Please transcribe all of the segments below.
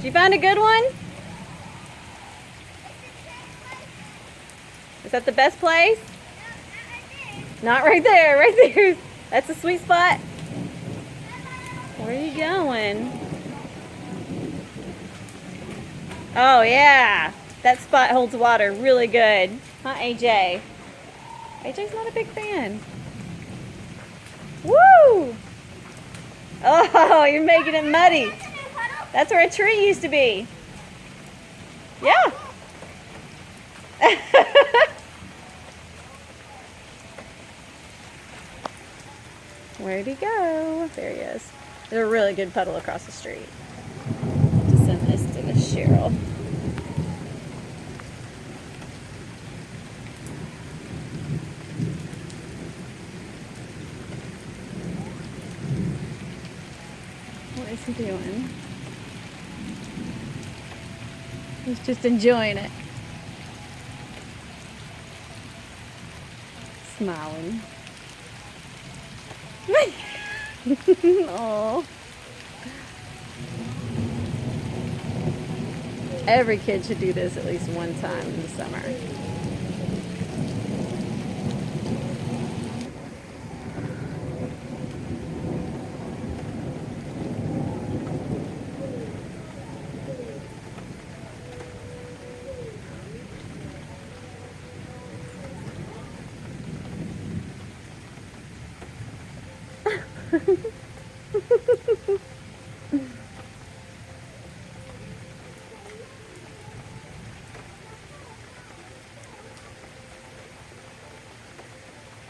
you find a good one? Is that the best place? Not right there, right there. That's a sweet spot. Where are you going? Oh yeah, that spot holds water really good. Huh, AJ? AJ's not a big fan. Woo! Oh, you're making it muddy. That's where a tree used to be. Yeah. Where'd he go? There he is. There's a really good puddle across the street. To send this to Miss Cheryl. What is he doing? He's just enjoying it. Smiling. Oh. Every kid should do this at least one time in the summer.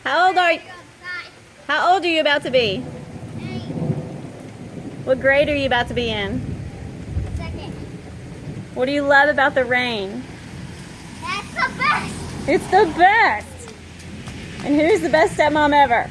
How old are you? How old are you about to be? 8. What grade are you about to be in? 2nd. What do you love about the rain? That's the best. It's the best. And who's the best stepmom ever?